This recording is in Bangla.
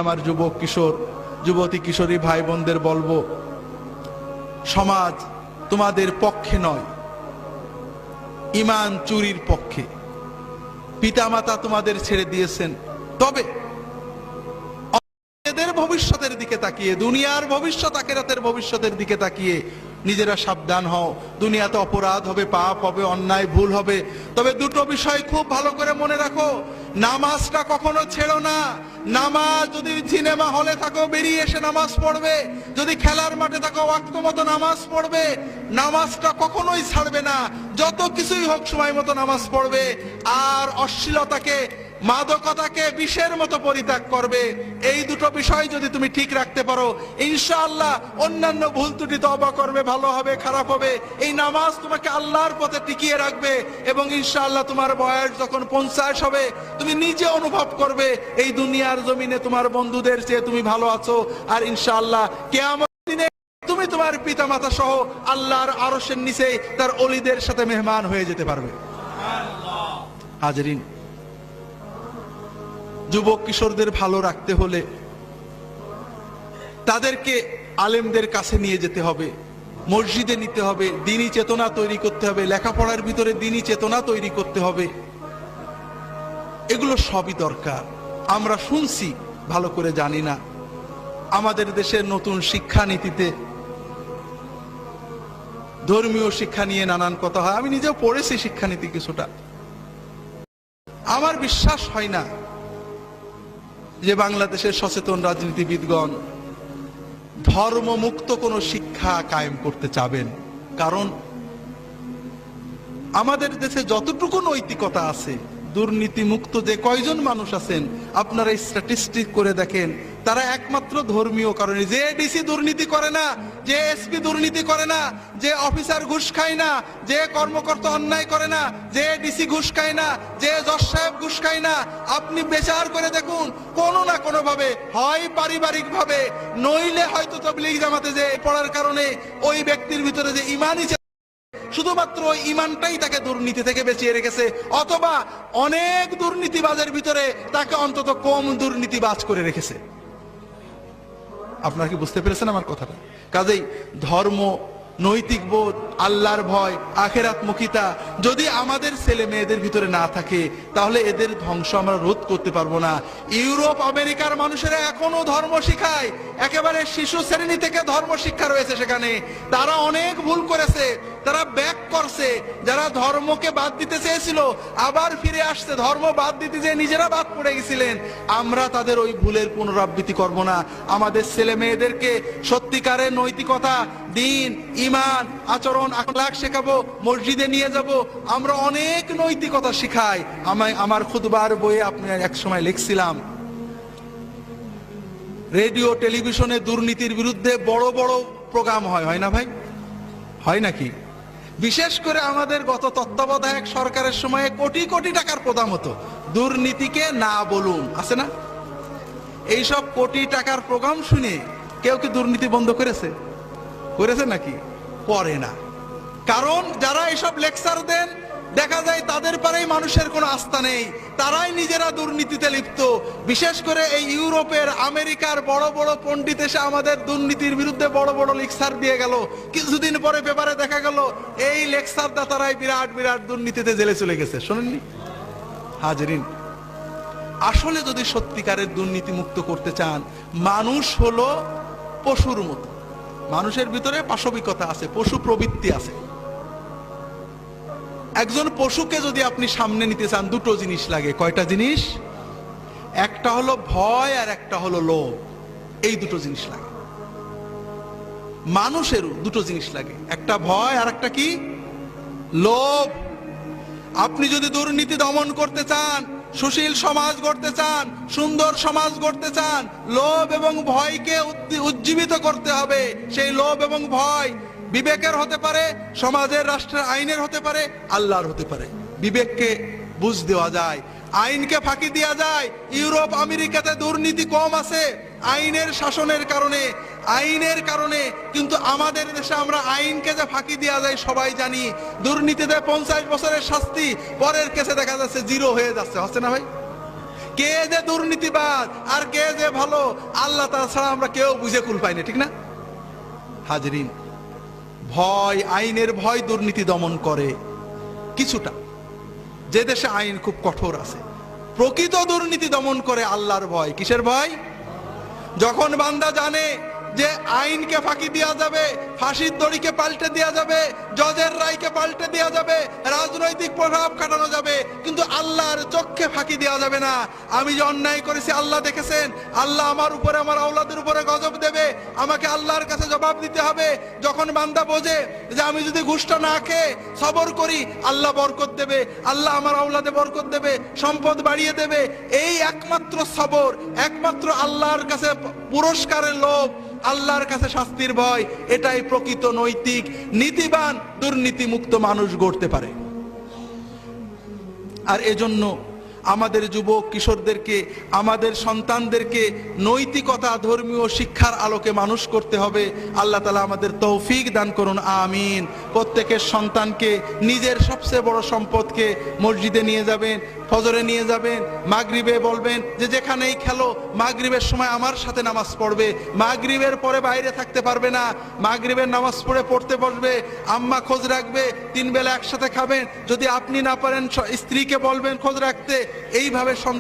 আমার যুবক কিশোর যুবতী কিশোরী ভাই বোনদের বলবো, সমাজ তোমাদের পক্ষে নয়, ঈমান চুরির পক্ষে। পিতামাতা তোমাদের ছেড়ে দিয়েছেন, তবে এদের ভবিষ্যতের দিকে তাকিয়ে, দুনিয়ার ভবিষ্যৎ আখিরাতের ভবিষ্যতের দিকে তাকিয়ে নিজেরা সাবধান হও। দুনিয়াতে অপরাধ হবে, পাপ হবে, অন্যায় ভুল হবে, তবে দুটো বিষয় খুব ভালো করে মনে রাখো। নামাজটা কখনো ছেড়ো না। নামাজ, যদি সিনেমা হলে থাকো বেরিয়ে এসে নামাজ পড়বে, যদি খেলার মাঠে থাকো ওয়াক্ত মতো নামাজ পড়বে। নামাজটা কখনোই ছাড়বে না, যত কিছুই হোক সময় মতো নামাজ পড়বে। আর অশ্লীলতাকে, মাদকতাকে বিষের মতো পরিত্যাগ করবে। এই দুটো বিষয় যদি তুমি ঠিক রাখতে পারো, ইনশাআল্লাহ অন্যান্য ভুল ত্রুটি তওবা করবে, ভালো হবে, খারাপ হবে, এই নামাজ তোমাকে আল্লাহর পথে টিকিয়ে রাখবে। এবং ইনশাআল্লাহ তোমার বয়স যখন 50 হবে, তুমি নিজে অনুভব করবে এই দুনিয়ার জমিনে তোমার বন্ধুদের চেয়ে তুমি ভালো আছো। আর ইনশাআল্লাহ কিয়ামত দিনে তুমি তোমার পিতামাতা সহ আল্লাহর আরশের নিচে তার ওলিদের সাথে মেহমান হয়ে যেতে পারবে। হাজরিন, যুবক কিশোরদের ভালো রাখতে হলে তাদেরকে আলেমদের কাছে নিয়ে যেতে হবে, মসজিদে নিতে হবে, দ্বীনি চেতনা তৈরি করতে হবে, লেখাপড়ার ভিতরে দ্বীনি চেতনা তৈরি করতে হবে। এগুলো সবই দরকার। আমরা শুনছি, ভালো করে জানি না। আমাদের দেশের নতুন শিক্ষানীতিতে ধর্মীয় শিক্ষা নিয়ে নানান কথা হয়। আমি নিজেও পড়েছি শিক্ষানীতি কিছুটা। আমার বিশ্বাস হয় না যে বাংলাদেশের সচেতন রাজনীতিবিদগণ ধর্মমুক্ত কোন শিক্ষা কায়েম করতে চাবেন। কারণ আমাদের দেশে যতটুকু নৈতিকতা আছে, দুর্নীতি মুক্ত যে কয়জন মানুষ আছেন আপনারা স্ট্যাটিস্টিক করে দেখেন, তারা একমাত্র ধর্মীয় কারণে। যে ডিসি দুর্নীতি করে না, যে এসপি দুর্নীতি করে না, যে অফিসার ঘুষ খায় না, যে কর্মকর্তা অন্যায় করে না, যে ডিসি ঘুষ খায় না, যে জজ সাহেব ঘুষ খায় না, আপনি বিচার করে দেখুন কোনো না কোনো ভাবে, হয় পারিবারিক ভাবে, নইলে হয়তো তাবলীগ জামাতে যে পড়ার কারণে ওই ব্যক্তির ভিতরে যে ঈমানি শুধুমাত্র ওই ঈমানটাই তাকে দুর্নীতি থেকে বাঁচিয়ে রেখেছে, অথবা অনেক দুর্নীতিবাজের ভিতরে তাকে অন্তত কম দুর্নীতিবাজ করে রেখেছে। আপনারা কি বুঝতে পেরেছেন আমার কথাটা? কাজেই ধর্ম, নৈতিক বোধ, আল্লাহর ভয়, আখিরাতমুখিতা যদি আমাদের ছেলে মেয়েদের ভিতরে না থাকে, তাহলে এদের ধ্বংস আমরা রোধ করতে পারবো না। ইউরোপ আমেরিকার মানুষেরা এখনো ধর্ম শিখায়, একেবারে শিশু শ্রেণী থেকে ধর্ম শিক্ষা রয়েছে সেখানে। তারা অনেক ভুল করেছে, তারা ব্যাক করছে। যারা ধর্মকে বাদ দিতে চেয়েছিল আবার ফিরে আসছে, ধর্ম বাদ দিতে যে নিজেরা বাদ পড়ে গেছিলেন। আমরা তাদের ওই ভুলের পুনরাবৃত্তি করব না। আমাদের ছেলে মেয়েদেরকে সত্যিকারের নৈতিকতা, দ্বীন, ঈমান, আচরণ, আখলাক শেখাবো, মসজিদে নিয়ে যাব। আমরা অনেক নৈতিকতা শিখাই। আমার খুতবার বইয়ে আপনি এক সময় লিখছিলাম, রেডিও টেলিভিশনে দুর্নীতির বিরুদ্ধে বড় বড় প্রোগ্রাম হয় না ভাই? হয় নাকি? বিশেষ করে আমাদের গত তত্ত্বাবধায়ক সরকারের সময়ে কোটি কোটি টাকার প্রোগ্রাম হতো, দুর্নীতিকে না বলুন, আছে না? এইসব কোটি টাকার প্রোগ্রাম শুনে কেউ কি দুর্নীতি বন্ধ করেছে? করেছে নাকি? করে না। কারণ যারা এসব লেকচার দেন, দেখা যায় তাদের পারেই মানুষের কোনো আস্থা নেই, তারাই নিজেরা দুর্নীতিতে লিপ্ত। বিশেষ করে এই ইউরোপের, আমেরিকার বড় বড় পণ্ডিত এসে আমাদের দুর্নীতির বিরুদ্ধে বড় বড় লেকচার দিয়ে গেল। কিছুদিন পরে পেপারে দেখা গেল এই লেকচার দাতারাই বিরাট বিরাট দুর্নীতিতে জেলে চলে গেছে। শোনেননি? হাজরিন, আসলে যদি সত্যিকারের দুর্নীতি মুক্ত করতে চান, মানুষ হলো পশুর মতো। মানুষের ভিতরে পাশবিকতা আছে, পশু প্রবৃত্তি আছে। একজন পশুকে যদি আপনি সামনে নিতে চান, দুটো জিনিস লাগে। কয়টা জিনিস? একটা হলো ভয় আর একটা হলো লোভ। এই দুটো জিনিস লাগে। মানুষেরও দুটো জিনিস লাগে, একটা ভয় আর একটা কি? লোভ। আপনি যদি দুর্নীতি দমন করতে চান, সুশীল সমাজ গড়তে চান, সুন্দর সমাজ গড়তে চান, লোভ এবং ভয়কে উজ্জীবিত করতে হবে। সেই লোভ এবং ভয় বিবেকের হতে পারে, সমাজের, রাষ্ট্রের, আইনের হতে পারে, আল্লাহর হতে পারে। বিবেককে বুঝ দেওয়া যায়, আইনকে ফাঁকি দেওয়া যায়। ইউরোপ আমেরিকাতে দুর্নীতি কম আছে আইনের শাসনের কারণে, আইনের কারণে। কিন্তু আমাদের দেশে আমরা আইনকে যে ফাঁকি দেওয়া যায় সবাই জানি। দুর্নীতিতে 50 বছরের শাস্তি, পরের কেসে দেখা যাচ্ছে 0 হয়ে যাচ্ছে, হচ্ছে না ভাই? কে যে দুর্নীতিবাদ আর কে যে ভালো আল্লাহ তাআলা ছাড়া আমরা কেউ বুঝে কুল পাই না, ঠিক না হাজরিন? ভয়, আইনের ভয় দুর্নীতি দমন করে কিছুটা। যে দেশে আইন খুব কঠোর আছে, প্রকৃত দুর্নীতি দমন করে আল্লাহর ভয়। কিসের ভয়? যখন বান্দা জানে যে আইনকে ফাঁকি দেওয়া যাবে, ফাঁসির দড়িকে পাল্টে দেওয়া যাবে, জজের রায়কে পাল্টে দেওয়া যাবে, রাজনৈতিক প্রভাব খাটানো যাবে, কিন্তু আল্লাহর চোখে ফাঁকি দেওয়া যাবে না। আমি যে অন্যায় করেছি আল্লাহ দেখেছেন, আল্লাহ আমার উপরে, আমার আওলাদের উপরে গজব দেবে, আমাকে আল্লাহর কাছে জবাব দিতে হবে। যখন বান্দা বোঝে যে আমি যদি ঘুষটা না খেয়ে সবর করি আল্লাহ বরকত দেবে, আল্লাহ আমার আওলাদে বরকত দেবে, সম্পদ বাড়িয়ে দেবে, এই একমাত্র সবর, একমাত্র আল্লাহর কাছে পুরস্কারের লোভ, আল্লাহর কাছে শাস্তির ভয়, এটাই প্রকৃত নৈতিক নীতিবান দুর্নীতি মুক্ত মানুষ গড়তে পারে। আর এজন্য আমাদের যুবক কিশোরদেরকে, আমাদের সন্তানদেরকে নৈতিকতা, ধর্মীয় শিক্ষার আলোকে মানুষ করতে হবে। আল্লাহ তাআলা আমাদের তৌফিক দান করুন, আমিন। প্রত্যেকের সন্তানকে নিজের সবচেয়ে বড় সম্পদকে মসজিদে নিয়ে যাবেন, ফজরে নিয়ে যাবেন, মাগরিবে বলবেন যে যেখানেই খেলো মাগরিবের সময় আমার সাথে নামাজ পড়বে। মাগরিবের পরে বাইরে থাকতে পারবে না, মাগরিবের নামাজ পড়তে বসবে, আম্মা খোঁজ রাখবে, 3 বেলা একসাথে খাবেন। যদি আপনি না পারেন স্ত্রীকে বলবেন খোঁজ রাখতে। এইভাবে সন্তান